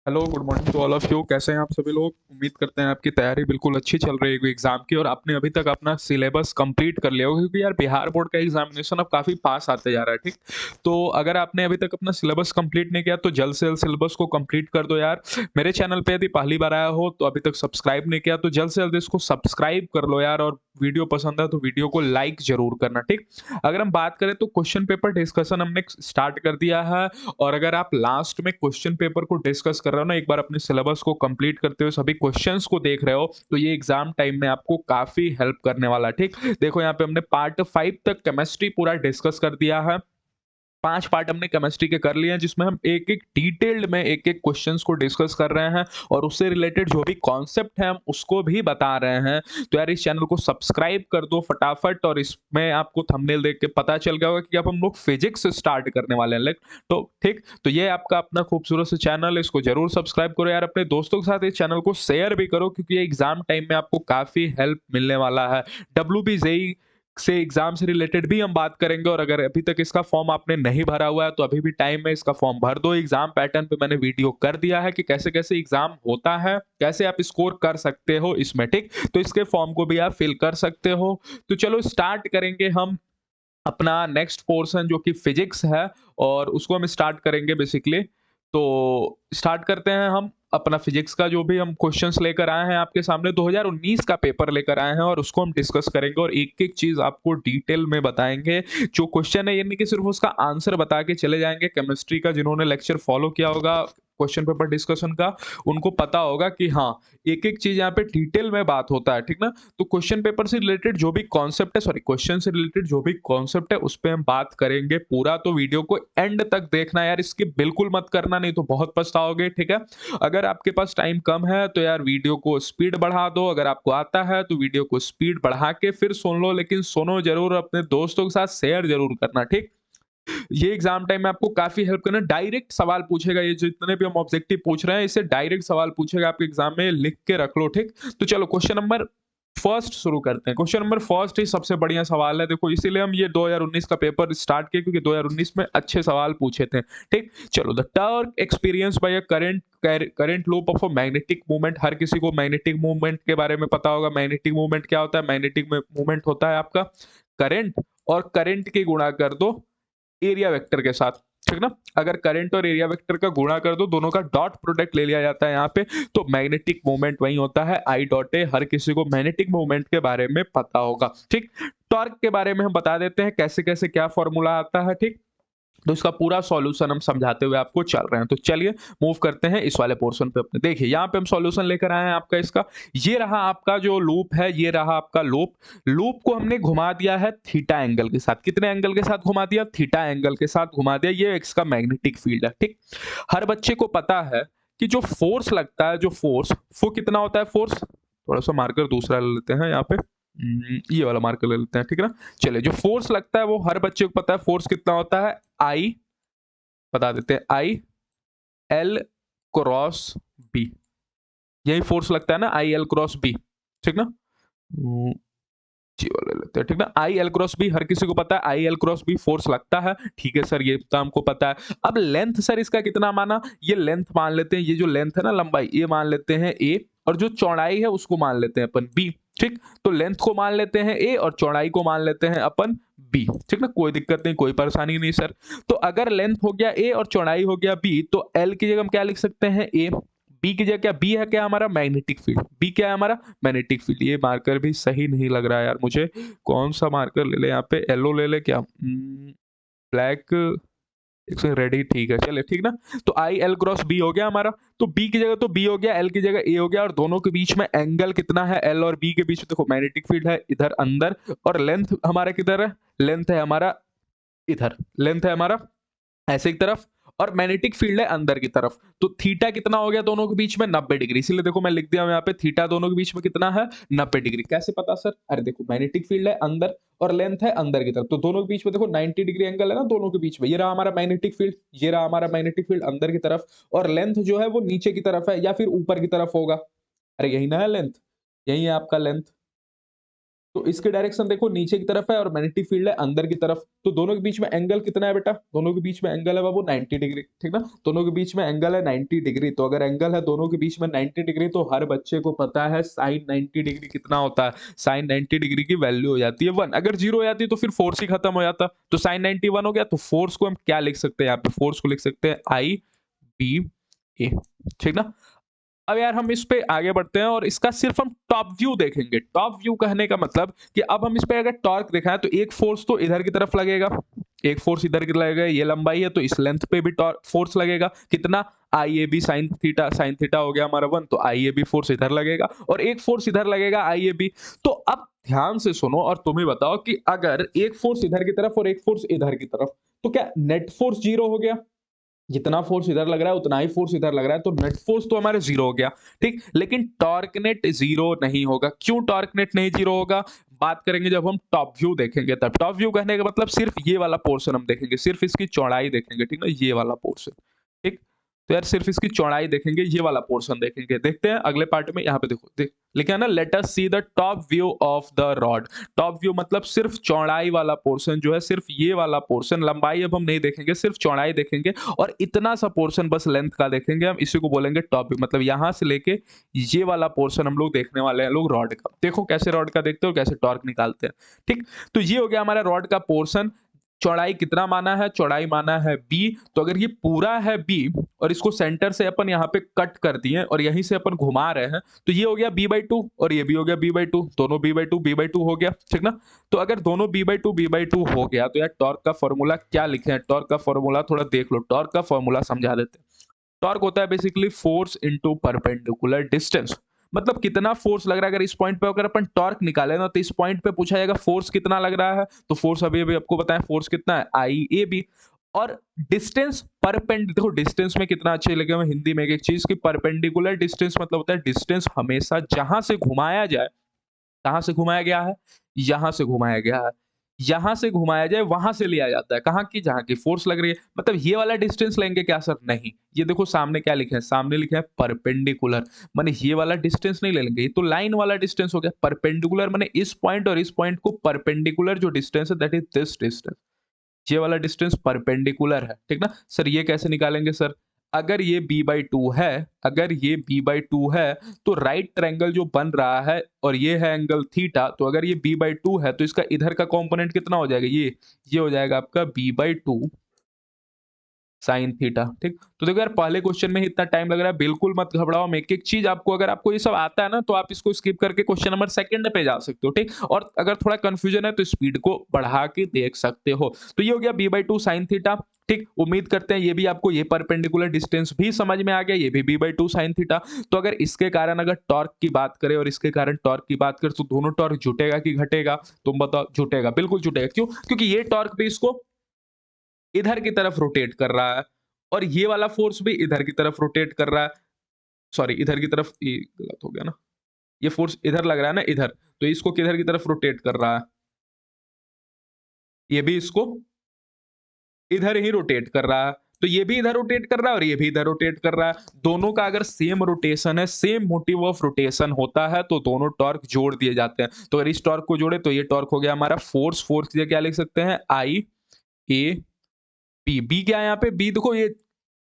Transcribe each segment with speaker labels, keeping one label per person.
Speaker 1: Hello, good morning to all of you. कैसे हैं आप सभी लोग? उम्मीद करते हैं आपकी तैयारी बिल्कुल अच्छी चल रही होगी एग्ज़ाम की और आपने अभी तक अपना सिलेबस कंप्लीट कर लिया होगा क्योंकि यार बिहार बोर्ड का एग्ज़ामिनेशन अब काफ़ी पास आते जा रहा है, ठीक? तो अगर आपने अभी तक अपना सिलेबस कंप्लीट नहीं किया तो जल्द से जल्द सिलेबस को कंप्लीट कर दो यार। मेरे चैनल पे यदि पहली बार आया हो तो अभी तक सब्सक्राइब नहीं किया तो जल्द से जल्द इसको सब्सक्राइब कर लो यार, और वीडियो पसंद है तो वीडियो को लाइक ज़रूर करना, ठीक? अगर हम बात करें तो क्वेश्चन पेपर डिस्कशन हमने स्टार्ट कर दिया है। और अगर आप लास्ट में क्वेश्चन पेपर को डिस्कस कर रहे हो ना, एक बार अपने सिलेबस को कंप्लीट करते हुए सभी क्वेश्चंस को देख रहे हो, तो ये एग्जाम टाइम में आपको काफ़ी हेल्प करने वाला है, ठीक? देखो यहाँ पे हमने पार्ट 5 तक केमिस्ट्री पूरा डिस्कस कर दिया है। 5 पार्ट हमने केमिस्ट्री के कर लिए हैं जिसमें हम एक-एक डिटेल्ड में एक-एक क्वेश्चंस को डिस्कस कर रहे हैं और उससे रिलेटेड जो भी कॉन्सेप्ट है हम उसको भी बता रहे हैं। तो यार इस चैनल को सब्सक्राइब कर दो फटाफट, और इसमें आपको थंबनेल देख के पता चल गया होगा कि अब हम लोग फिजिक्स स्टार्ट करने वाले हैं। तो ठीक, तो ये आपका अपना खूबसूरत सा चैनल है, इसको ज़रूर सब्सक्राइब करो यार, अपने दोस्तों के साथ इस चैनल को शेयर भी करो क्योंकि ये एग्ज़ाम टाइम में आपको काफ़ी हेल्प मिलने वाला है। डब्ल्यूबी जेईई से एग्जाम से रिलेटेड भी हम बात करेंगे, और अगर अभी तक इसका फॉर्म आपने नहीं भरा हुआ है तो अभी भी टाइम है, इसका फॉर्म भर दो। एग्जाम पैटर्न पे मैंने वीडियो कर दिया है कि कैसे कैसे एग्जाम होता है, कैसे आप स्कोर कर सकते हो इसमें, ठीक? तो इसके फॉर्म को भी आप फिल कर सकते हो। तो चलो स्टार्ट करेंगे हम अपना नेक्स्ट पोर्शन जो कि फिजिक्स है, और उसको हम स्टार्ट करेंगे बेसिकली। तो स्टार्ट करते हैं हम अपना फिजिक्स का जो भी हम क्वेश्चंस लेकर आए हैं आपके सामने 2019 का पेपर लेकर आए हैं, और उसको हम डिस्कस करेंगे और एक-एक चीज़ आपको डिटेल में बताएँगे। जो क्वेश्चन है ये नहीं कि सिर्फ़ उसका आंसर बता के चले जाएँगे। केमिस्ट्री का जिन्होंने लेक्चर फॉलो किया होगा क्वेश्चन पेपर डिस्कशन का, उनको पता होगा कि हाँ, एक-एक चीज़ यहाँ पे डिटेल में बात होता है, ठीक ना? तो क्वेश्चन पेपर से रिलेटेड जो भी कॉन्सेप्ट है, सॉरी, क्वेश्चन से रिलेटेड जो भी कॉन्सेप्ट है उस पे हम बात करेंगे पूरा। तो वीडियो को एंड तक देखना यार, स्किप बिल्कुल मत करना नहीं तो बहुत पछताओगे, ठीक है? अगर आपके पास टाइम कम है तो यार वीडियो को स्पीड बढ़ा दो, अगर आपको आता है तो वीडियो को स्पीड बढ़ा के फिर सुन लो, लेकिन सुनो जरूर, अपने दोस्तों के साथ शेयर जरूर करना, ठीक? ये एग्जाम टाइम में आपको काफ़ी हेल्प करना। डायरेक्ट सवाल पूछेगा, ये जितने भी हम ऑब्जेक्टिव पूछ रहे हैं इससे डायरेक्ट सवाल पूछेगा आपके एग्जाम में, लिख के रख लो, ठीक? तो चलो क्वेश्चन नंबर फर्स्ट शुरू करते हैं। क्वेश्चन नंबर फर्स्ट ही सबसे बढ़िया सवाल है। देखो इसीलिए हम ये 2019 का पेपर स्टार्ट किए क्योंकि 2019 में अच्छे सवाल पूछे थे, ठीक? चलो, the torque experience by a current loop of a magnetic movement. हर किसी को मैग्नेटिक मूवमेंट के बारे में पता होगा। मैग्नेटिक मूवमेंट क्या होता है? मैग्नेटिक मूवमेंट होता है आपका करंट, और करंट के गुणा कर दो एरिया वेक्टर के साथ, ठीक ना? अगर करंट और एरिया वेक्टर का गुणा कर दो, दोनों का डॉट प्रोडक्ट ले लिया जाता है यहाँ पे, तो मैग्नेटिक मोमेंट वही होता है आई डॉट ए। हर किसी को मैग्नेटिक मोमेंट के बारे में पता होगा, ठीक? टॉर्क के बारे में हम बता देते हैं कैसे कैसे क्या फॉर्मूला आता है, ठीक? तो इसका पूरा सॉल्यूशन हम समझाते हुए आपको चल रहे हैं। तो चलिए मूव करते हैं इस वाले पोर्शन पे अपने। देखिए यहाँ पे हम सॉल्यूशन लेकर आए हैं आपका इसका। ये रहा आपका जो लूप है, ये रहा आपका लूप। लूप को हमने घुमा दिया है थीटा एंगल के साथ। कितने एंगल के साथ घुमा दिया? थीटा एंगल के साथ घुमा दिया। ये इसका मैग्नेटिक फील्ड है, ठीक? हर बच्चे को पता है कि जो फोर्स लगता है, जो फोर्स, वो कितना होता है फोर्स? थोड़ा सा मार्कर दूसरा ले लेते हैं यहाँ पे। ये वाला मार्कर ले लेते हैं, ठीक है ना? चलिए, जो फोर्स लगता है वो हर बच्चे को पता है, फोर्स कितना होता है? आई, बता देते हैं, आई एल क्रॉस बी। यही फोर्स लगता है ना, आई एल क्रॉस बी, ठीक ना? जी वाला ले लेते हैं, ठीक ना? आई एल क्रॉस बी हर किसी को पता है, I L cross B force लगता है, ठीक है सर, ये तो हमको पता है। अब लेंथ सर इसका कितना माना? ये लेंथ मान लेते हैं, ये जो लेंथ है ना, लंबाई, ये मान लेते हैं ए, और जो चौड़ाई है उसको मान लेते हैं अपन बी, ठीक? तो लेंथ को मान लेते हैं ए और चौड़ाई को मान लेते हैं अपन बी, ठीक ना? कोई दिक्कत नहीं, कोई परेशानी नहीं सर। तो अगर लेंथ हो गया ए और चौड़ाई हो गया बी, तो एल की जगह हम क्या लिख सकते हैं? ए। बी की जगह क्या? बी है क्या हमारा? Magnetic field. बी क्या है हमारा? Magnetic field. ये मार्कर भी सही नहीं लग रहा है यार मुझे। कौन सा मार्कर ले ले यहाँ पे? येलो ले ले क्या? ब्लैक, एक सेकंड, रेड ही ठीक है, चलिए, ठीक ना? तो आई एल क्रॉस बी हो गया हमारा। तो बी की जगह तो बी हो गया, एल की जगह ए हो गया, और दोनों के बीच में एंगल कितना है? एल और बी के बीच में देखो मैग्नेटिक फील्ड है इधर अंदर, और लेंथ हमारा किधर है? लेंथ है हमारा इधर, लेंथ है हमारा ऐसे एक तरफ, और मैग्नेटिक फील्ड है अंदर की तरफ। तो थीटा कितना हो गया दोनों के बीच में? 90 डिग्री। इसीलिए देखो मैं लिख दिया हूं यहाँ पे, थीटा दोनों के बीच में कितना है? 90 डिग्री। कैसे पता सर? अरे देखो, मैग्नेटिक फील्ड है अंदर और लेंथ है अंदर की तरफ, तो दोनों के बीच में देखो 90 डिग्री एंगल है ना दोनों के बीच में। ये रहा हमारा मैग्नेटिक फील्ड, ये रहा हमारा मैग्नेटिक फील्ड अंदर की तरफ, और लेंथ जो है वो नीचे की तरफ है या फिर ऊपर की तरफ होगा। अरे यही ना है लेंथ, यही है आपका लेंथ। तो इसकी डायरेक्शन देखो नीचे की तरफ है और मैग्नेटिक फील्ड है अंदर की तरफ। तो दोनों के बीच में एंगल कितना है बेटा? दोनों के बीच में एंगल है बाबू 90 डिग्री, ठीक ना? दोनों के बीच में एंगल है 90 डिग्री। तो अगर एंगल है दोनों के बीच में 90 डिग्री तो हर बच्चे को पता है साइन 90 डिग्री कितना होता है? साइन 90 डिग्री की वैल्यू हो जाती है 1। अगर 0 हो जाती तो फिर फोर्स ही खत्म हो जाता। तो साइन 90 1 हो गया, तो फोर्स को हम क्या लिख सकते हैं यहाँ पे? फोर्स को लिख सकते हैं आई बी ए, ठीक ना? अब यार हम इस पे आगे बढ़ते हैं और इसका सिर्फ हम टॉप व्यू देखेंगे। टॉप व्यू कहने का मतलब कि अब हम इस पे अगर टॉर्क दिखाएं तो एक फोर्स तो इधर की तरफ लगेगा, एक फोर्स इधर की लगेगा, ये लंबाई है तो इस लेंथ पे भी फोर्स लगेगा। कितना? आई ए बी साइन थीटा हो गया हमारा 1, तो आई ए बी फोर्स इधर लगेगा और एक फोर्स इधर लगेगा आई ए बी। तो अब ध्यान से सुनो और तुम ही बताओ कि अगर एक फोर्स इधर की तरफ और एक फोर्स इधर की तरफ, तो क्या नेट फोर्स 0 हो गया? जितना फोर्स इधर लग रहा है उतना ही फोर्स इधर लग रहा है, तो नेट फोर्स तो हमारे 0 हो गया, ठीक। लेकिन टॉर्क नेट 0 नहीं होगा। क्यों टॉर्क नेट नहीं 0 होगा? बात करेंगे जब हम टॉप व्यू देखेंगे तब। टॉप व्यू कहने का मतलब सिर्फ ये वाला पोर्शन हम देखेंगे, सिर्फ इसकी चौड़ाई देखेंगे, ठीक ना, ये वाला पोर्शन, ठीक। तो यार सिर्फ इसकी चौड़ाई देखेंगे, ये वाला पोर्शन देखेंगे। देखते हैं अगले पार्ट में, यहाँ पे देखो लिखा है ना, let us see the top view of the rod. Top view मतलब सिर्फ चौड़ाई वाला पोर्शन जो है, सिर्फ ये वाला पोर्शन, लंबाई अब हम नहीं देखेंगे, सिर्फ चौड़ाई देखेंगे और इतना सा पोर्शन बस लेंथ का देखेंगे हम, इसी को बोलेंगे टॉप व्यू। मतलब यहां से लेके ये वाला पोर्शन हम लोग देखने वाले हैं लोग रॉड का। देखो कैसे रॉड का देखते हो, कैसे टॉर्क निकालते हैं, ठीक। तो ये हो गया हमारा रॉड का पोर्शन। चौड़ाई कितना माना है? चौड़ाई माना है बी। तो अगर ये पूरा है बी और इसको सेंटर से अपन यहाँ पे कट कर दिए और यहीं से अपन घुमा रहे हैं, तो ये हो गया b/2 और ये भी हो गया b/2, दोनों b/2 हो गया, ठीक ना। तो अगर दोनों b/2 हो गया तो यार टॉर्क का फॉर्मूला क्या लिखे हैं? टॉर्क का फॉर्मूला थोड़ा देख लो, टॉर्क का फॉर्मूला समझा देते हैं। टॉर्क होता है basically force into perpendicular distance. मतलब कितना फोर्स लग रहा है, अगर इस पॉइंट पे अगर अपन टॉर्क निकाले ना तो इस पॉइंट पे पूछा जाएगा फोर्स कितना लग रहा है। तो फोर्स अभी अभी आपको बताएं फोर्स कितना है, आई ए बी। और डिस्टेंस देखो डिस्टेंस में कितना अच्छे लगे हुए हिंदी में एक चीज की, परपेंडिकुलर डिस्टेंस मतलब होता है डिस्टेंस हमेशा जहां से घुमाया जाए, कहां से घुमाया गया है? यहां से घुमाया गया है। यहां से घुमाया जाए वहां से लिया जाता है, कहां की? जहां की फोर्स लग रही है। मतलब ये वाला डिस्टेंस लेंगे क्या सर? नहीं। ये देखो सामने क्या लिखे हैं, सामने लिखे हैं परपेंडिकुलर, माने ये वाला डिस्टेंस नहीं ले लेंगे, ये तो लाइन वाला डिस्टेंस हो गया। परपेंडिकुलर माने इस पॉइंट और इस पॉइंट को परपेंडिकुलर जो डिस्टेंस है दैट इज दिस डिस्टेंस। ये वाला डिस्टेंस परपेंडिकुलर है, ठीक ना। सर ये कैसे निकालेंगे सर? अगर ये b/2 है, अगर ये b/2 है तो राइट ट्रायंगल जो बन रहा है और ये है एंगल थीटा, तो अगर ये b/2 है तो इसका इधर का कंपोनेंट कितना हो जाएगा? ये हो जाएगा आपका b/2 साइन थीटा, ठीक। तो देखो यार पहले क्वेश्चन में ही इतना टाइम लग रहा है, बिल्कुल मत घबराओ। मैं एक-एक चीज आपको, अगर आपको ये सब आता है ना तो आप इसको स्किप करके क्वेश्चन नंबर सेकंड पे जा सकते हो, ठीक। और अगर थोड़ा कंफ्यूजन है तो स्पीड को बढ़ा के देख सकते हो। तो ये हो गया b/2 साइन थीटा, ठीक। उम्मीद करते हैं ये भी आपको, ये परपेंडिकुलर डिस्टेंस भी समझ में आ गया, ये भी b/2 साइन थीटा। तो अगर इसके कारण अगर टॉर्क की बात करें और इसके कारण टॉर्क की बात करें तो दोनों टॉर्क जुटेगा कि घटेगा? तुम बताओ। जुटेगा, बिल्कुल जुटेगा। क्यों? क्योंकि ये टॉर्क भी इसको इधर की तरफ रोटेट कर रहा है और ये वाला फोर्स भी इधर की तरफ रोटेट कर रहा है। सॉरी, इधर की तरफ, ये गलत हो गया ना। ये फोर्स इधर लग रहा है ना, इधर। तो इसको किधर की तरफ रोटेट कर रहा है? ये भी इसको इधर ही रोटेट कर रहा है। तो ये भी इधर रोटेट कर रहा है और ये भी इधर रोटेट कर रहा है। दोनों का अगर सेम रोटेशन है, सेम मोटिव ऑफ रोटेशन होता है तो दोनों टॉर्क जोड़ दिए जाते हैं। तो अगर इस टॉर्क को जोड़े तो ये टॉर्क हो गया हमारा फोर्स। फोर्स की जगह क्या लिख सकते हैं? आई ए बी। बी क्या है यहाँ पे? बी देखो ये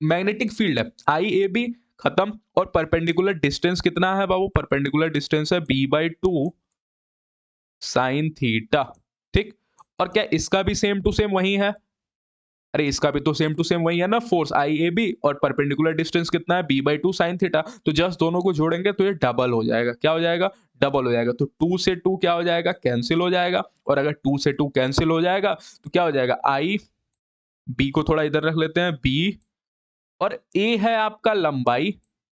Speaker 1: मैग्नेटिक फील्ड है। आई ए बी खत्म। और परपेंडिकुलर डिस्टेंस कितना है बाबू? परपेंडिकुलर डिस्टेंस है b/2 साइन थीटा, ठीक। और क्या इसका भी सेम टू सेम वही है? अरे इसका भी तो सेम टू सेम वही है ना, फोर्स आई ए बी और परपेंडिकुलर डिस्टेंस कितना है? b/2 sine theta. तो जस्ट दोनों को जोड़ेंगे तो ये डबल हो जाएगा। क्या हो जाएगा? डबल हो जाएगा। तो 2 से 2 क्या हो जाएगा? कैंसिल हो जाएगा। और अगर 2 से 2 कैंसिल हो जाएगा तो क्या हो जाएगा? आई बी को थोड़ा इधर रख लेते हैं, बी और ए है आपका लंबाई,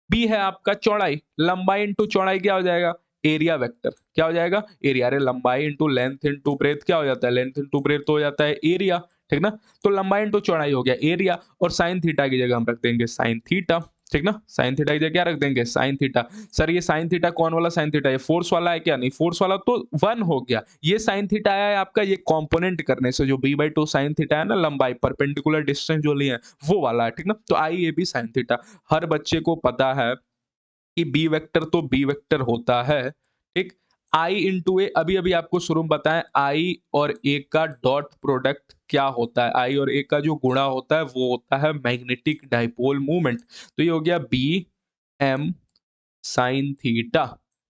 Speaker 1: बी है आपका चौड़ाई। लंबाई इंटू चौड़ाई क्या हो जाएगा? Area vector. क्या हो जाएगा? एरिया। अरे लंबाई इंटू लेंथ इंटू ब्रेथ क्या हो जाता है? लेंथ इंटू ब्रेथ तो हो जाता है एरिया, ठीक ना। तो लंबाई इंटू चौड़ाई हो गया एरिया। और साइन थीटा की जगह हम रख देंगे साइन थीटा, ठीक ना। साइन थीटा की जगह क्या रख देंगे? Sine theta. सर ये साइन थीटा कौन वाला साइन थीटा? ये फोर्स वाला है क्या? नहीं, फोर्स वाला तो 1 हो गया। ये साइन थीटा आया है आपका ये कंपोनेंट करने से, जो b/2 साइन थीटा है ना, लंबाई परपेंडिकुलर डिस्टेंस जो लिए हैं वो वाला है, ठीक ना। तो आई ए बी साइन थीटा। हर बच्चे को पता है कि बी वेक्टर तो बी वेक्टर होता है, ठीक। आई इंटू ए, अभी अभी आपको शुरू में बताएं आई और ए का डॉट प्रोडक्ट क्या होता है। आई और ए का जो गुणा होता है वो होता है मैग्नेटिक डाइपोल मूवमेंट। तो ये हो गया बी एम साइन थीटा।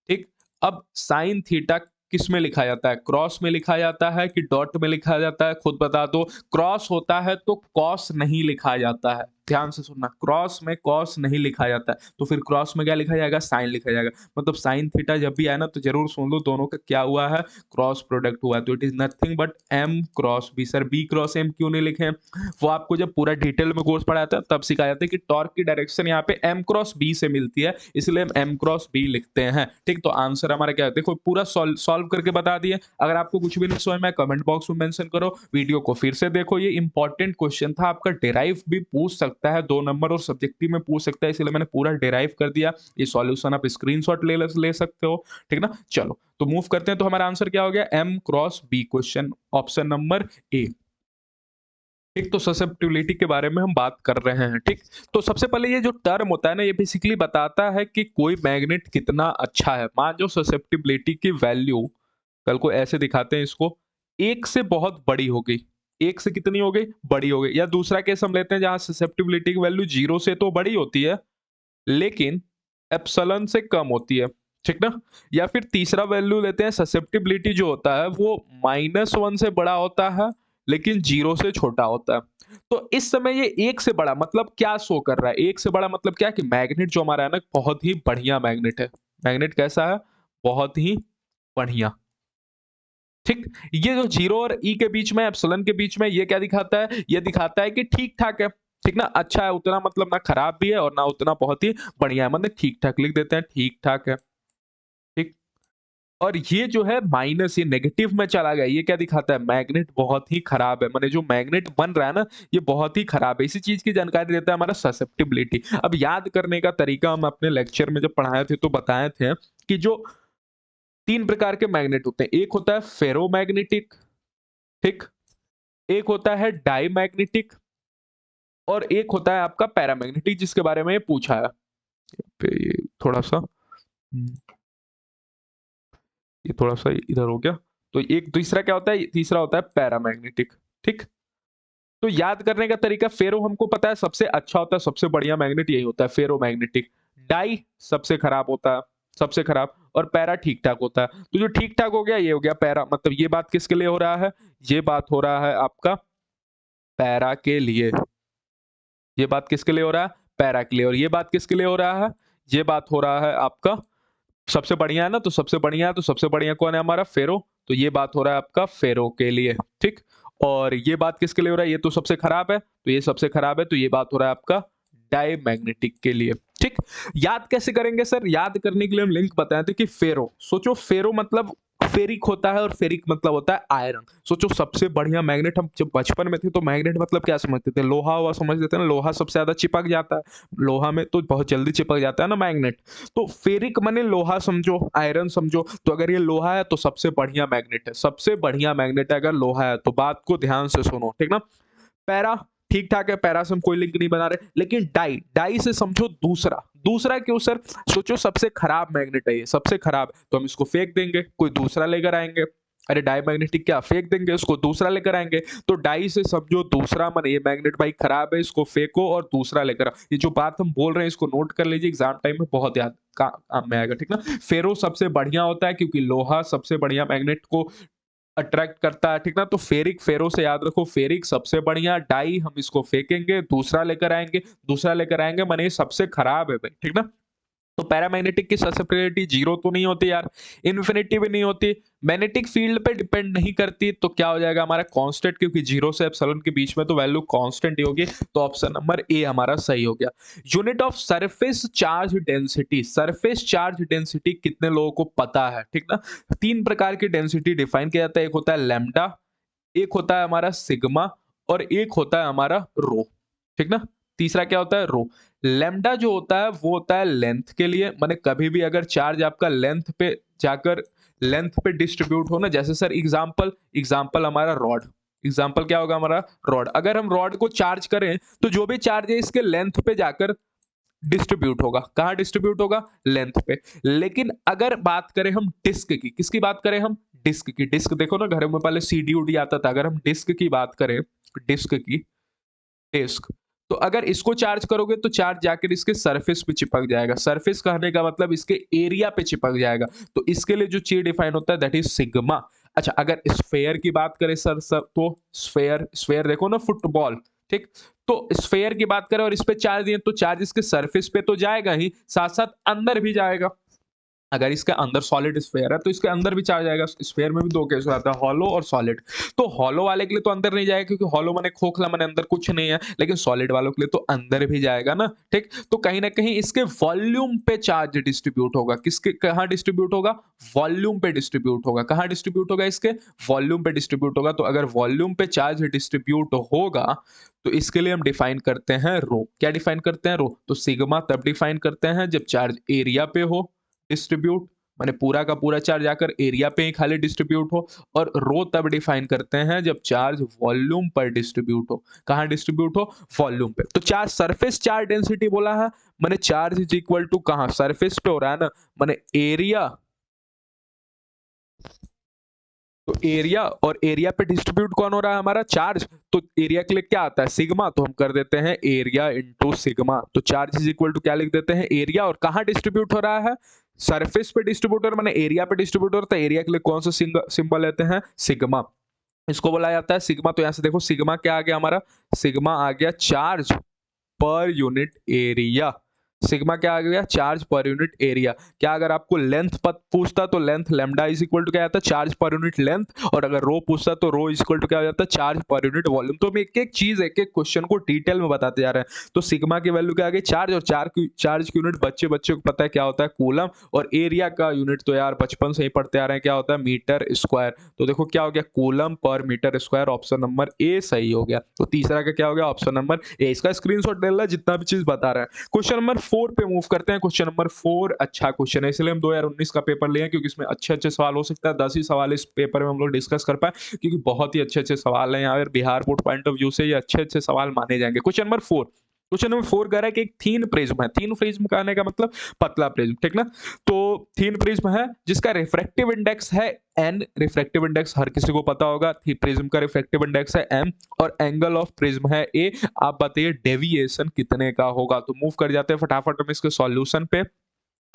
Speaker 1: ठीक, अब साइन थीटा किस में लिखा जाता है? क्रॉस में लिखा जाता है कि डॉट में लिखा जाता है? खुद बता दो। क्रॉस होता है तो कॉस नहीं लिखा जाता है, ध्यान से सुनना, क्रॉस में कॉस नहीं लिखा जाता है। तो फिर क्रॉस में क्या लिखा जाएगा? साइन लिखा जाएगा। मतलब साइन थीटा जब भी आए ना तो जरूर सुन लो दोनों का क्या हुआ है, क्रॉस प्रोडक्ट हुआ है। तो it is nothing but M cross B. Sir B cross M क्यों नहीं लिखे? वो आपको जब पूरा डिटेल में कोर्स पढ़ाया था तब सिखाया जाता है कि टॉर्क की डायरेक्शन यहाँ पे एम क्रॉस बी से मिलती है, इसलिए हम एम क्रॉस बी लिखते हैं। ठीक, तो आंसर हमारा क्या है? देखो पूरा सॉल्व करके बता दिए। अगर आपको कुछ भी नहीं समझ में, कमेंट बॉक्स में मेंशन करो, वीडियो को फिर से देखो। ये इंपॉर्टेंट क्वेश्चन था, आपका डेराइव भी पूछ सकता है 2 नंबर और सब्जेक्टिव में पूछ सकता है, इसलिए मैंने पूरा डेराइव कर दिया। ये सॉल्यूशन आप स्क्रीनशॉट ले सकते हो, ठीक ना। चलो तो मूव करते हैं। तो हमारा आंसर क्या हो गया? M cross B, question option number A. ठीक, तो ससेप्टिबिलिटी के बारे में हम बात कर रहे हैं। ठीक, तो सबसे पहले ये जो टर्म होता है ना, ये बेसिकली बताता है कि कोई मैग्नेट कितना अच्छा है। मान जो ससेप्टिबिलिटी की वैल्यू कल को ऐसे दिखाते हैं इसको, एक से बहुत बड़ी हो गई, एक से कितनी हो गई? बड़ी हो गई। या दूसरा केस हम लेते हैं जहां ससेप्टिबिलिटी की वैल्यू 0 से तो बड़ी होती है लेकिन एप्सिलॉन से कम होती है, ठीक ना। या फिर तीसरा वैल्यू लेते हैं, ससेप्टिबिलिटी जो होता है वो -1 से बड़ा होता है लेकिन 0 से छोटा होता है। तो इस समय ये एक से बड़ा मतलब क्या शो कर रहा है? एक से बड़ा मतलब क्या कि मैग्नेट जो हमारा है ना बहुत ही बढ़िया मैग्नेट है। मैग्नेट कैसा है? बहुत ही बढ़िया। ठीक, ये जो 0 और ई के बीच में, एप्सिलॉन के बीच में, ये क्या दिखाता है? ये दिखाता है कि ठीक ठाक है, ठीक ना, अच्छा है, उतना मतलब ना खराब भी है और ना उतना बहुत ही बढ़िया है, मतलब ठीक ठाक लिख देते हैं, ठीक ठाक है। ठीक, और ये जो है माइनस, ये नेगेटिव में चला गया, ये क्या दिखाता है? मैग्नेट बहुत ही खराब है, माने जो मैग्नेट बन रहा है ना ये बहुत ही खराब है। इसी चीज की जानकारी देता है हमारा ससेप्टिबिलिटी। अब याद करने का तरीका हम अपने लेक्चर में जब पढ़ाए थे तो बताए थे कि जो 3 प्रकार के मैग्नेट होते हैं, एक होता है फेरोमैग्नेटिक, ठीक, एक होता है डाईमैग्नेटिक और एक होता है आपका पैरामैग्नेटिक, जिसके बारे में ये पूछा है। पे ये थोड़ा सा ये थोड़ा सा इधर हो गया। तो एक तीसरा क्या होता है? तीसरा होता है पैरामैग्नेटिक। ठीक, तो याद करने का तरीका, फेरो हमको पता है सबसे अच्छा होता है, सबसे बढ़िया मैग्नेट यही होता है फेरोमैग्नेटिक। डाई सबसे खराब होता है, सबसे खराब, और पैरा ठीक ठाक होता है। तो जो ठीक ठाक हो गया ये हो गया पैरा। मतलब ये बात किसके लिए हो रहा है? ये बात हो रहा है आपका पैरा के लिए। ये बात किसके लिए हो रहा है? पैरा के लिए। और ये बात किसके लिए हो रहा है? ये बात हो रहा है आपका सबसे बढ़िया है ना, तो सबसे बढ़िया है, तो सबसे बढ़िया कौन है? हमारा फेरो। तो ये बात हो रहा है आपका फेरो के लिए। ठीक, और ये बात किसके लिए हो रहा है? ये तो सबसे खराब है, तो ये सबसे खराब है, तो ये बात हो रहा है आपका डायमैग्नेटिक के लिए। ठीक, याद कैसे करेंगे सर? याद करने के लिए हम लिंक बताए थे कि फेरो, सोचो फेरो मतलब फेरिक होता है और फेरिक मतलब होता है आयरन। सोचो सबसे बढ़िया मैग्नेट, हम जब बचपन में थे तो मैग्नेट मतलब क्या समझते थे? लोहा हुआ समझते थे ना, लोहा सबसे ज्यादा चिपक जाता है, लोहा में तो बहुत जल्दी चिपक जाता है ना मैग्नेट। तो फेरिक माने लोहा समझो, आयरन समझो। तो अगर ये लोहा है तो सबसे बढ़िया मैग्नेट है, सबसे बढ़िया मैग्नेट है अगर लोहा है तो। बात को ध्यान से सुनो, ठीक ना। पैरा ठीक ठाक है, पैरा से हम कोई लिंक नहीं बना रहे, लेकिन डाई, डाई से समझो दूसरा। दूसरा क्यों सर? सोचो सबसे खराब मैग्नेट है ये, सबसे खराब, तो हम इसको फेंक देंगे, कोई दूसरा लेकर आएंगे। अरे डाई मैग्नेटिक क्या फेंक देंगे, उसको दूसरा लेकर आएंगे। तो डाई से समझो दूसरा, मन ये मैग्नेट भाई खराब है, इसको फेंको और दूसरा लेकर आओ। ये जो बात हम बोल रहे हैं इसको नोट कर लीजिए, एग्जाम टाइम में बहुत याद काम में आएगा, ठीक ना। फेरो सबसे बढ़िया होता है क्योंकि लोहा सबसे बढ़िया मैग्नेट को अट्रैक्ट करता है, ठीक ना। तो फेरिक, फेरो से याद रखो, फेरिक सबसे बढ़िया। डाई हम इसको फेंकेंगे, दूसरा लेकर आएंगे, दूसरा लेकर आएंगे, माने सबसे खराब है भाई, ठीक ना। तो पैरामैग्नेटिक की ससेप्टिबिलिटी 0 तो नहीं होती यार, इन्फिनिटी भी नहीं होती, मैग्नेटिक फील्ड पे डिपेंड नहीं करती, तो क्या हो जाएगा हमारा? कांस्टेंट, क्योंकि 0 से एप्सिलॉन के बीच में तो वैल्यू कांस्टेंट ही होगी। तो ऑप्शन नंबर ए हमारा सही हो गया। Unit of surface charge density, surface charge density कितने लोगों को पता है? ठीक ना। 3 प्रकार की डेंसिटी डिफाइन किया जाता है, एक होता है लैम्डा, एक होता है हमारा सिग्मा और एक होता है हमारा रो, ठीक ना। तीसरा क्या होता है? रो। लैम्डा जो होता है वो होता है लेंथ के लिए, माने कभी भी अगर चार्ज आपका लेंथ पे जाकर लेंथ पे डिस्ट्रीब्यूट हो ना, जैसे सर एग्जांपल, एग्जांपल हमारा रॉड, एग्जांपल क्या होगा हमारा? रॉड। अगर हम रॉड को चार्ज करें तो जो भी चार्ज है इसके लेंथ पे जाकर डिस्ट्रीब्यूट होगा। कहाँ डिस्ट्रीब्यूट होगा? लेंथ पे। लेकिन अगर बात करें हम डिस्क की, किसकी बात करें हम? डिस्क की। डिस्क देखो ना, घरों में पहले सीडी उडी आता था, अगर हम डिस्क की बात करें, डिस्क की, डिस्क, तो अगर इसको चार्ज करोगे तो चार्ज जाकर इसके सरफेस पे चिपक जाएगा। सरफेस कहने का मतलब इसके एरिया पे चिपक जाएगा। तो इसके लिए जो ची डिफाइन होता है दैट इज सिग्मा। अच्छा, अगर स्फेयर की बात करें सर तो स्फेयर, स्फेयर देखो ना, फुटबॉल, ठीक? तो स्फेयर की बात करें और इस पे चार्ज दिए तो चार्ज इसके सरफेस पे तो जाएगा ही, साथ साथ अंदर भी जाएगा। अगर इसके अंदर सॉलिड स्फेयर है तो इसके अंदर भी चार्ज आएगा। स्फेयर में भी दो केस आता है, हॉलो और सॉलिड। तो हॉलो वाले के लिए तो अंदर नहीं जाएगा, क्योंकि हॉलो माने खोखला, माने अंदर कुछ नहीं है। लेकिन सॉलिड वालों के लिए तो अंदर भी जाएगा ना, ठीक? तो कहीं ना कहीं इसके वॉल्यूम पे चार्ज डिस्ट्रीब्यूट होगा। किसके, कहाँ डिस्ट्रीब्यूट होगा? वॉल्यूम पे डिस्ट्रीब्यूट होगा। कहाँ डिस्ट्रीब्यूट होगा? इसके वॉल्यूम पे डिस्ट्रीब्यूट होगा। तो अगर वॉल्यूम पे चार्ज डिस्ट्रीब्यूट होगा तो इसके लिए हम डिफाइन करते हैं रो। क्या डिफाइन करते हैं? रो। तो सिग्मा तब डिफाइन करते हैं जब चार्ज एरिया पे हो डिस्ट्रीब्यूट, माने पूरा का पूरा चार्ज आकर एरिया पे ही खाली डिस्ट्रीब्यूट हो। और रो तब डिफाइन करते हैं जब चार्ज वॉल्यूम पर डिस्ट्रीब्यूट हो। कहाँ डिस्ट्रीब्यूट हो? वॉल्यूम पे। तो चार्ज, सरफेस चार्ज डेंसिटी बोला है, माने चार्ज इज इक्वल टू कहाँ? सरफेस पे हो रहा है ना, माने एरिया। तो एरिया, और एरिया पे डिस्ट्रीब्यूट कौन हो रहा है? हमारा चार्ज। तो एरिया के लिए क्या आता है? सिग्मा। तो हम कर देते हैं एरिया इंटू सिग्मा। तो चार्ज इज इक्वल टू क्या लिख देते हैं? एरिया। और कहाँ डिस्ट्रीब्यूट हो रहा है? सरफेस पे डिस्ट्रीब्यूट हो रहा है, माने एरिया पे डिस्ट्रीब्यूट हो रहा है। तो एरिया के लिए कौन सा सिंबल लेते हैं? सिग्मा। इसको बोला जाता है सिग्मा। तो यहां से देखो सिग्मा क्या आ गया हमारा? सिग्मा आ गया charge per unit area. Sigma क्या आ गया? Charge per unit area. क्या अगर आपको लेंथ पत पूछता तो length lambda is equal to क्या आता है? Charge per unit length. और अगर रो पूछता तो रो इज इक्वल टू क्या हो जाता है? Charge per unit volume. तो हम एक एक चीज, एक एक क्वेश्चन को डिटेल में बताते जा रहे हैं। तो सिग्मा की वैल्यू क्या आ गई? चार्ज। और चार्ज की यूनिट बच्चे बच्चे को पता है क्या होता है? कूलम। और एरिया का यूनिट तो यार बचपन से ही पढ़ते आ रहे हैं, क्या होता है? Metre square. तो देखो क्या हो गया? कूलम पर metre square. Option number A सही हो गया। तो तीसरा का क्या हो गया? Option number A. इसका स्क्रीनशॉट ले लो जितना भी चीज बता रहा है। क्वेश्चन नंबर 4 पे मूव करते हैं। क्वेश्चन नंबर 4 अच्छा क्वेश्चन है, इसलिए हम 2019 का पेपर लिए हैं, क्योंकि इसमें अच्छे अच्छे सवाल हो सकता है। 10 ही सवाल इस पेपर में हम लोग डिस्कस कर पाए, क्योंकि बहुत ही अच्छे अच्छे सवाल हैं यहाँ पर। Bihar board point of view से ये अच्छे अच्छे सवाल माने जाएंगे। क्वेश्चन नंबर 4, क्वेश्चन नंबर 4 कह रहा है कि एक थीन प्रिज्म है। थीन प्रिज्म कहने का मतलब पतला प्रिज्म, ठीक ना? तो थीन प्रिज्म है जिसका रिफ्रैक्टिव इंडेक्स है एन। रिफ्रैक्टिव इंडेक्स हर किसी को पता होगा, प्रिज्म का रिफ्रैक्टिव इंडेक्स है एम, और एंगल ऑफ प्रिज्म है ए। आप बताइए डेविएशन कितने का होगा? तो मूव कर जाते हैं फटाफट हम इसके सॉल्यूशन पे।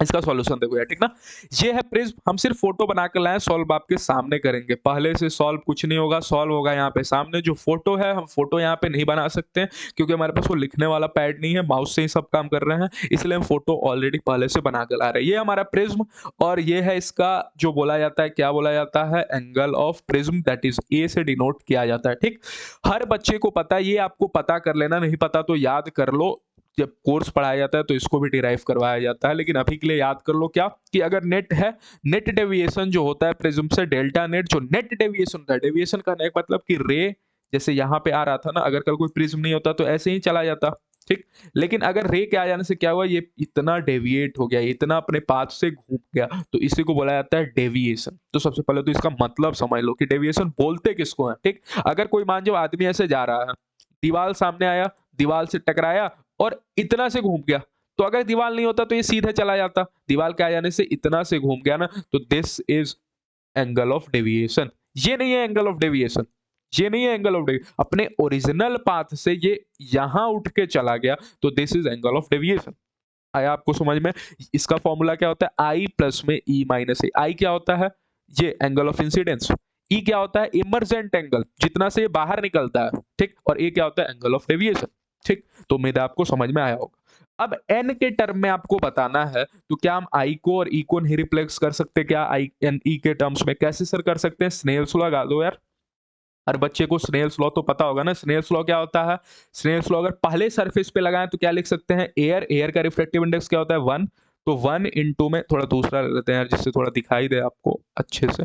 Speaker 1: इसका सॉल्यूशन देखो यार, ठीक ना? ये है प्रिज्म। हम सिर्फ फोटो बना कर लाए, सॉल्व आपके सामने करेंगे। पहले से सॉल्व कुछ नहीं होगा, सॉल्व होगा यहाँ पे सामने। जो फोटो है, हम फोटो यहाँ पे नहीं बना सकते हैं, क्योंकि हमारे पास वो लिखने वाला पैड नहीं है, माउस से ही सब काम कर रहे हैं। इसलिए हम फोटो ऑलरेडी पहले से बना कर ला रहे हैं। ये हमारा प्रिज्म, और ये है इसका जो बोला जाता है, क्या बोला जाता है? Angle of prism, that is a से डिनोट किया जाता है, ठीक? हर बच्चे को पता है, ये आपको पता कर लेना, नहीं पता तो याद कर लो। जब कोर्स पढ़ाया जाता है तो इसको भी डिराइव करवाया जाता है, लेकिन अभी के लिए याद कर लो क्या, कि अगर नेट है, नेट डेविएशन जो होता है प्रिज्म से, डेल्टा नेट जो नेट डेविएशन होता है, डेविएशन का नेट मतलब कि रे जैसे यहाँ पे आ रहा था ना, अगर कल कोई प्रिज्म नहीं होता तो ऐसे ही चला जाता, ठीक? लेकिन अगर रे के आ जाने से क्या हुआ? ये इतना डेविएट हो गया, इतना अपने पाथ से घूम गया, तो इसी को बोला जाता है डेविएशन। तो सबसे पहले तो इसका मतलब समझ लो कि डेविएशन बोलते किसको है, ठीक? अगर कोई मान जो आदमी ऐसे जा रहा है, दीवार सामने आया, दीवार से टकराया और इतना से घूम गया, तो अगर दीवार नहीं होता तो ये सीधे चला जाता। दीवार के आ जाने से इतना से घूम गया ना, तो this is angle of deviation. ये नहीं है एंगल ऑफ डेविएशन, ये नहीं है एंगल ऑफ डेविएशन। अपने ओरिजिनल पाथ से ये यहां उठ के चला गया, तो this is angle of deviation. आया आपको समझ में? इसका फॉर्मूला क्या होता है? आई प्लस में ई माइनस ए। आई क्या होता है? ये एंगल ऑफ इंसिडेंस। ई क्या होता है? इमर्जेंट एंगल, जितना से ये बाहर निकलता है, ठीक? और ए क्या होता है? एंगल ऑफ डेविएशन, ठीक? तो उम्मीद है आपको समझ में आया होगा। अब एन के टर्म में आपको बताना है, तो क्या हम आई को और ई को नहीं रिप्लेस कर सकते क्या? आई एन ई के टर्म्स में कैसे सर कर सकते हैं? स्नेल्स लॉ लगा दो यार। हर बच्चे को स्नेल्स लॉ तो पता होगा ना। स्नेल्स लॉ क्या होता है? स्नेल्स लॉ अगर पहले सरफेस पे लगाएं तो क्या लिख सकते हैं? एयर। एयर का रिफ्रैक्टिव इंडेक्स क्या होता है? 1। तो 1 इंटू में थोड़ा दूसरा ले लेते हैं यार, जिससे थोड़ा दिखाई दे आपको अच्छे से।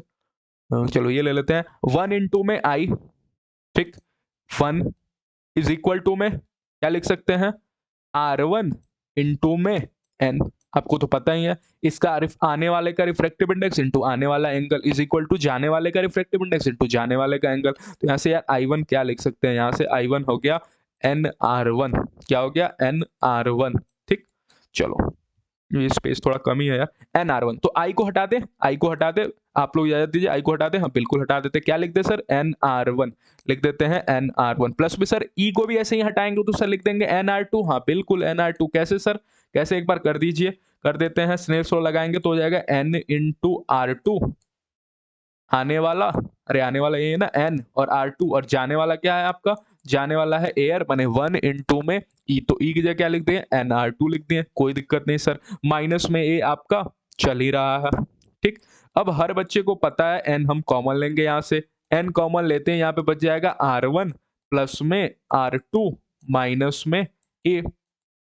Speaker 1: चलो ये ले लेते हैं 1 इंटू में आई, ठीक? 1 इज इक्वल टू में क्या लिख सकते हैं? R1 इंटू में एन। आपको तो पता ही है, इसका आने वाले का रिफ्रैक्टिव इंडेक्स इंटू आने वाला एंगल इज इक्वल टू जाने वाले का रिफ्रैक्टिव इंडेक्स इंटू जाने वाले का एंगल। तो यहाँ से यार I1 क्या लिख सकते हैं? यहाँ से I1 हो गया NR1। क्या हो गया? NR1, ठीक? चलो ये स्पेस थोड़ा कम ही है यार, nr1। तो i को हटा दे, i को हटा दे, आप लोग इजाजत दीजिए, i को हटा दे, हाँ बिल्कुल हटा देते। क्या लिख दे सर, nr1 लिख देते हैं, nr1 प्लस में सर e को भी ऐसे ही हटाएंगे तो सर लिख देंगे nr2, हाँ बिल्कुल nr2। कैसे सर, कैसे एक बार कर दीजिए, कर देते हैं, स्नेल्स लॉ लगाएंगे तो हो जाएगा n इंटू r2, आने वाला, अरे आने वाला ये है ना n, और r2, और जाने वाला क्या है आपका, जाने वाला है एयर, माने 1 इंटू में e, तो e की जगह क्या लिख दिए, nr2 लिख दिए, कोई दिक्कत नहीं सर। माइनस में a आपका चल ही रहा है, ठीक। अब हर बच्चे को पता है n हम कॉमन लेंगे, यहाँ से n कॉमन लेते हैं, यहाँ पे बच जाएगा r1 प्लस में r2 माइनस में a,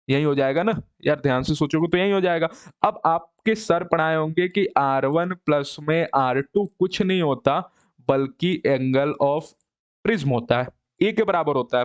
Speaker 1: यही हो जाएगा ना यार, ध्यान से सोचोगे तो यही हो जाएगा। अब आपके सर पढ़ाए होंगे कि R1 प्लस में R2 कुछ नहीं होता बल्कि एंगल ऑफ प्रिज्म होता है, ए के बराबर होता है।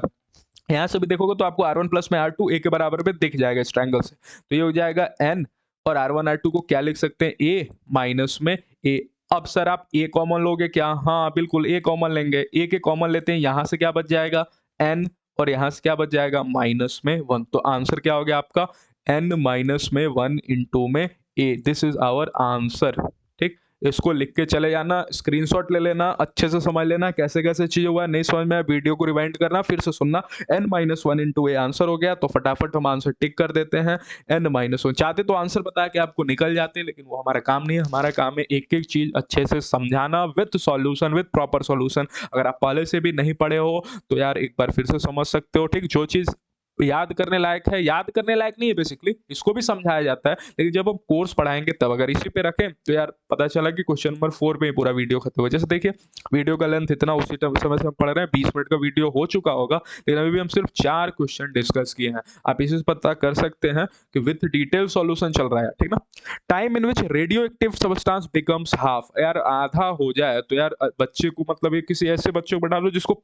Speaker 1: यहाँ से भी देखोगे तो आपको R1 प्लस में R2 ए के बराबर में दिख जाएगा इस ट्रायंगल से, तो ये हो जाएगा n, और R1 R2 को क्या लिख सकते हैं, a माइनस में a। अब सर आप a कॉमन लोगे क्या, हाँ बिल्कुल a कॉमन लेंगे, a के कॉमन लेते हैं, यहाँ से क्या बच जाएगा n, और यहाँ से क्या बच जाएगा माइनस में 1। तो आंसर क्या हो गया आपका, n माइनस में 1 इंटू में a, this is our answer, ठीक। इसको लिख के चले जाना, स्क्रीनशॉट ले लेना, अच्छे से समझ लेना कैसे कैसे चीज हुआ, नहीं समझ में आया वीडियो को रिवाइंड करना, फिर से सुनना। n minus 1 into A answer हो गया, तो फटाफट हम आंसर टिक कर देते हैं, n माइनस 1। चाहते तो आंसर बता के आपको निकल जाते, लेकिन वो हमारा काम नहीं है, हमारा काम है एक एक चीज अच्छे से समझाना with solution, with proper solution. अगर आप पहले से भी नहीं पढ़े हो तो यार एक बार फिर से समझ सकते हो, ठीक। जो चीज याद करने लायक है, याद करने लायक नहीं है बेसिकली, इसको भी समझाया जाता है, लेकिन जब हम कोर्स पढ़ाएंगे तब अगर इसी पे रखें तो यार पता चला कि क्वेश्चन नंबर 4 पे ही पूरा वीडियो खत्म हो। जैसे देखिए वीडियो का लेंथ इतना उसी समय से हम पढ़ रहे हैं, 20 मिनट का वीडियो हो चुका होगा, लेकिन अभी भी हम सिर्फ 4 क्वेश्चन डिस्कस किए हैं। आप इसी से पता कर सकते हैं कि विथ डिटेल सॉल्यूशन चल रहा है, ठीक ना। Time in which radio active substance becomes half, यार आधा हो जाए तो यार बच्चे को, मतलब ये किसी ऐसे बच्चे को बैठा लो जिसको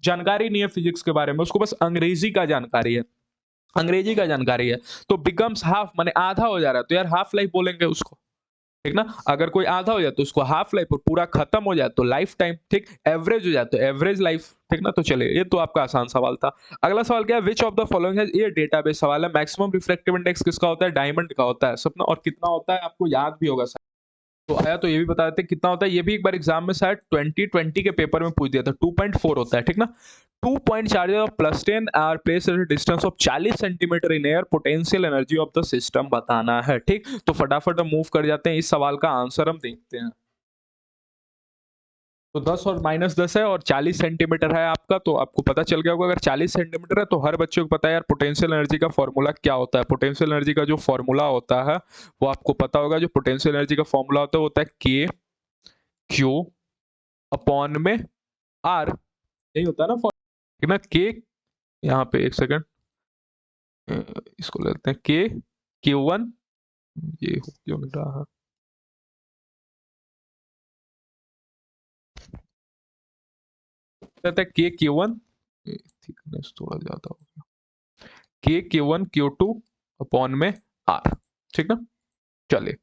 Speaker 1: जानकारी नहीं है फिजिक्स के बारे में, उसको बस अंग्रेजी का जानकारी है, अंग्रेजी का जानकारी है, तो बिकम्स हाफ माने आधा हो जा रहा है, तो यार हाफ लाइफ बोलेंगे उसको, ठीक ना। अगर कोई आधा हो जाए तो उसको हाफ लाइफ, और पूरा खत्म हो जाए तो लाइफ टाइम, ठीक। एवरेज हो जाए तो एवरेज लाइफ, ठीक ना। तो चलिए ये तो आपका आसान सवाल था। अगला सवाल क्या है, विच ऑफ द फॉलोइंग है, ये डेटाबेस सवाल है, मैक्सिमम रिफ्रैक्टिव इंडेक्स किसका होता है, डायमंड का होता है सपना, और कितना होता है आपको याद भी होगा। तो आया तो ये भी बता देते कितना होता है, ये भी एक बार एग्जाम में शायद 2020 के पेपर में पूछ दिया था, 2.4 होता है, ठीक ना। 2 point charges of +10 are placed at a distance of 40 centimetre in air, potential energy of the system बताना है, ठीक। तो फटाफट हम मूव कर जाते हैं, इस सवाल का आंसर हम देखते हैं। तो 10 और -10 है, और 40 सेंटीमीटर है आपका, तो आपको पता चल गया होगा अगर 40 सेंटीमीटर है तो हर बच्चे को पता है यार पोटेंशियल एनर्जी का फॉर्मूला क्या होता है। पोटेंशियल एनर्जी का जो फॉर्मूला होता है वो आपको पता होगा, जो पोटेंशियल एनर्जी का फॉर्मूला होता है वो होता है के क्यू अपॉन में आर, यही होता है ना फॉर्मूला, के, यहाँ पे एक सेकंड इसको लेते हैं, के Q1, ये हो क्यों नहीं रहा है, कहते हैं के Q1, थिकनेस थोड़ा ज्यादा हो गया, के Q1 Q2 अपॉन में आर, ठीक ना। चलिए,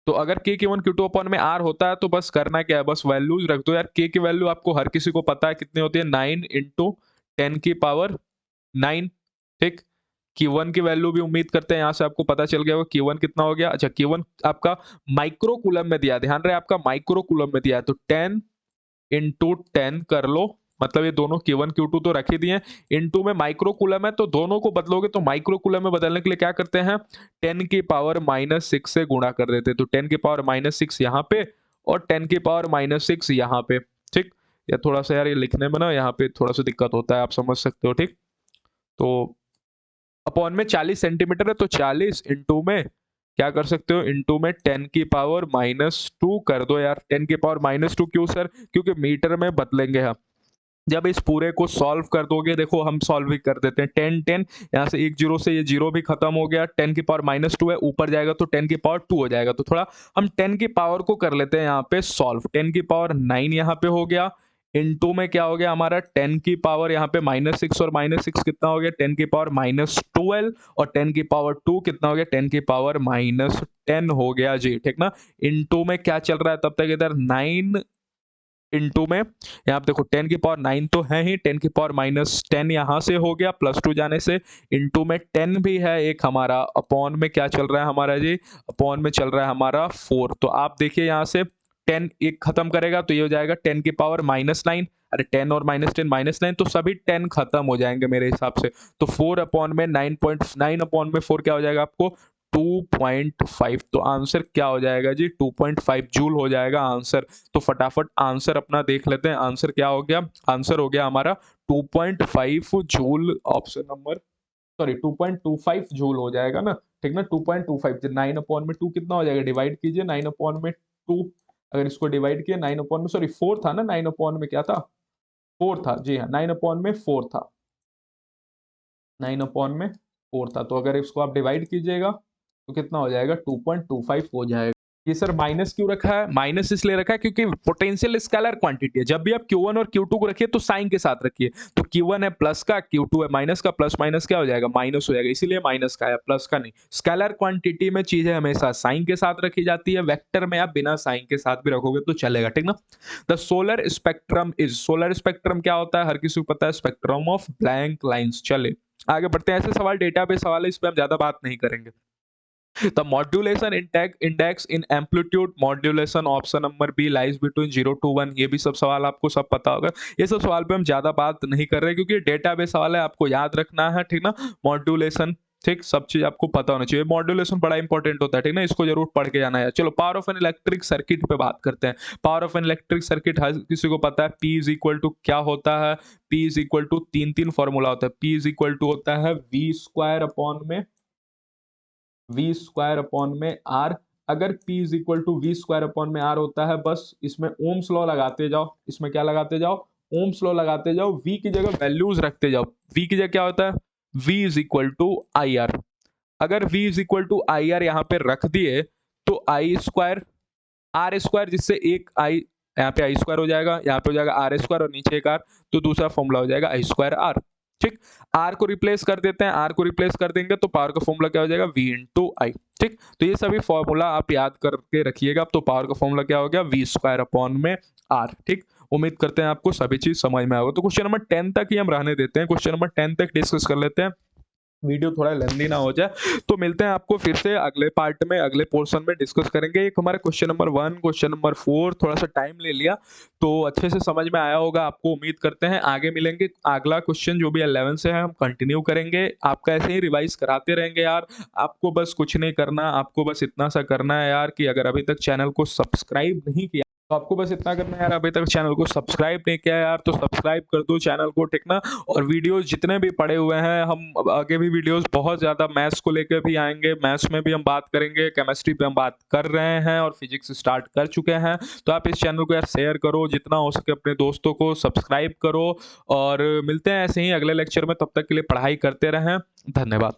Speaker 1: तो अगर के Q1 Q2 अपॉन में आर होता है तो बस करना क्या है, बस वैल्यूज रख दो यार। के की वैल्यू आपको हर किसी को पता है कितनी होती है, 9 इंटू 10⁻⁹, ठीक। Q1 की वैल्यू भी उम्मीद करते हैं यहाँ से आपको पता चल गया होगा, Q1 कितना हो गया, अच्छा Q1 आपका माइक्रो कूलम में दिया, ध्यान रहे आपका माइक्रो कूलम में दिया है, तो 10 इंटू 10 कर लो, मतलब ये दोनों Q1 Q2 तो रख ही दिए, इंटू में माइक्रो कूलम है तो दोनों को बदलोगे, तो माइक्रो कूलम में बदलने के लिए क्या करते हैं, 10⁻⁻6 से गुणा कर देते हैं, तो 10⁻⁻6 यहाँ पे और 10⁻⁻6 यहाँ पे, ठीक। या थोड़ा सा यार ये लिखने में ना यहाँ पे थोड़ा सा दिक्कत होता है, आप समझ सकते हो, ठीक। तो अपॉन में 40 सेंटीमीटर है तो 40 इंटू में क्या कर सकते हो, इंटू में 10⁻⁻2 कर दो यार। 10⁻⁻2 क्यों सर, क्योंकि मीटर में बदलेंगे हम। जब इस पूरे को सॉल्व कर दोगे, देखो हम सॉल्व भी कर देते हैं, 10 10 यहाँ से एक जीरो से ये जीरो भी खत्म हो गया, 10⁻⁻2 है, ऊपर जाएगा तो 10⁻2 हो जाएगा, तो थोड़ा हम 10 की पावर को कर लेते हैं यहाँ पे सॉल्व। 10⁻9 यहाँ पे हो गया, इनटू में क्या हो गया हमारा 10 की पावर यहाँ पे -6, और -6 कितना हो गया 10⁻12, और 10⁻2 कितना हो गया 10⁻−10 हो गया जी, ठीक ना। इनटू में क्या चल रहा है तब तक इधर 9 इनटू में यहाँ पे देखो 10 की पावर 9 तो है ही, 10 की पावर -10 यहाँ से हो गया +2 जाने से, इनटू में 10 भी है एक हमारा, अपॉन में क्या चल रहा है हमारा जी, अपॉन में चल रहा है हमारा 4। तो आप देखिए यहाँ से 10 एक खत्म करेगा तो ये हो जाएगा 10 की पावर -9। अरे 10 और -10 -9 तो सभी 10 खत्म हो जाएंगे मेरे हिसाब से। तो 4 अपॉन में 9.9 अपॉन में 4 क्या हो जाएगा आपको 2.5। तो आंसर क्या हो जाएगा जी 2.5 जूल हो जाएगा आंसर। तो फटाफट आंसर अपना देख लेते हैं, आंसर क्या हो गया, आंसर हो गया हमारा 2.5 joule, option number sorry 2.25 joule हो जाएगा ना, ठीक ना 2.25। 9 अपॉन में 2 कितना हो जाएगा, डिवाइड कीजिए 9 अपॉन में 2, अगर इसको डिवाइड किया 9 अपॉन में सॉरी 4 था ना, 9 अपॉन में क्या था 4 था, जी हाँ 9 अपॉन में 4 था, 9 अपॉन में 4 था। तो अगर इसको आप डिवाइड कीजिएगा तो कितना हो जाएगा 2.25 हो जाएगा। ये सर माइनस क्यों रखा है, माइनस इसलिए रखा है क्योंकि पोटेंशियल स्केलर क्वांटिटी है। जब भी आप Q1 और Q2 को रखिए तो साइन के साथ रखिए। तो Q1 है प्लस का, Q2 है माइनस का, प्लस माइनस क्या हो जाएगा माइनस हो जाएगा, इसीलिए माइनस का है प्लस का नहीं। स्केलर क्वांटिटी में चीजें हमेशा साइन के साथ रखी जाती है, वेक्टर में आप बिना साइन के साथ भी रखोगे तो चलेगा, ठीक ना। The solar spectrum is, solar spectrum क्या होता है हर किसी को पता है, स्पेक्ट्रम ऑफ ब्लैंक लाइन्स। चले आगे बढ़ते हैं, ऐसे सवाल डेटा पे सवाल है, इस पर हम ज्यादा बात नहीं करेंगे। The modulation index in amplitude modulation option number B lies between 0 to 1। ये भी सब सवाल आपको सब पता होगा, ये सब सवाल पे हम ज्यादा बात नहीं कर रहे क्योंकि डेटा बेस सवाल है, आपको याद रखना है, ठीक ना। मॉड्यूलेशन, ठीक, सब चीज आपको पता होना चाहिए, मॉड्यूलेशन बड़ा इंपॉर्टेंट होता है, ठीक ना, इसको जरूर पढ़ के जाना है। चलो power of an electric circuit पे बात करते हैं। Power of an electric circuit हर किसी को पता है, P इज इक्वल टू क्या होता है, P इज इक्वल टू तीन फॉर्मूला होता है। P इज इक्वल टू होता है V स्क्वायर अपॉन में वी स्क्वायर अपॉन में आर। अगर P is equal to V square upon में आर होता है, बस इसमें ओम्स लॉ लगाते जाओ, इसमें क्या लगाते जाओ ओम्स लॉ लगाते जाओ, V की जगह वैल्यूज रखते जाओ। V की जगह क्या होता है V is equal to I R. अगर V is equal to I R यहाँ पे रख दिए तो आई स्क्वायर आर स्क्वायर, जिससे एक आई यहाँ पे आई स्क्वायर हो जाएगा, यहाँ पे हो जाएगा आर स्क्वायर और नीचे एक आर, तो दूसरा फॉर्मूला हो जाएगा आई स्क्वायर आर। ठीक, आर को रिप्लेस कर देते हैं, आर को रिप्लेस कर देंगे तो पावर का फॉर्मूला क्या हो जाएगा V इंटू आई। ठीक, तो ये सभी फॉर्मूला आप याद करके रखिएगा। तो पावर का फॉर्मूला क्या हो गया V स्क्वायर अपॉन में आर। ठीक, उम्मीद करते हैं आपको सभी चीज समझ में आएगा। तो क्वेश्चन नंबर 10 तक ही हम रहने देते हैं, क्वेश्चन नंबर 10 तक डिस्कस कर लेते हैं, वीडियो थोड़ा लेंदी ना हो जाए। तो मिलते हैं आपको फिर से अगले पार्ट में, अगले पोर्शन में डिस्कस करेंगे। एक हमारा क्वेश्चन नंबर 1, क्वेश्चन नंबर 4 थोड़ा सा टाइम ले लिया, तो अच्छे से समझ में आया होगा आपको, उम्मीद करते हैं। आगे मिलेंगे, अगला क्वेश्चन जो भी 11 से है हम कंटिन्यू करेंगे, आपका ऐसे ही रिवाइज कराते रहेंगे यार। आपको बस कुछ नहीं करना, आपको बस इतना सा करना है यार कि अगर अभी तक चैनल को सब्सक्राइब नहीं किया तो आपको बस इतना करना है यार, अभी तक चैनल को सब्सक्राइब नहीं किया यार तो सब्सक्राइब कर दो चैनल को, ठीक ना। और वीडियोस जितने भी पड़े हुए हैं, हम आगे भी वीडियोस बहुत ज़्यादा मैथ्स को लेकर भी आएंगे, मैथ्स में भी हम बात करेंगे, केमिस्ट्री पे हम बात कर रहे हैं और फिजिक्स स्टार्ट कर चुके हैं। तो आप इस चैनल को यार शेयर करो, जितना हो सके अपने दोस्तों को सब्सक्राइब करो, और मिलते हैं ऐसे ही अगले लेक्चर में। तब तक के लिए पढ़ाई करते रहें, धन्यवाद।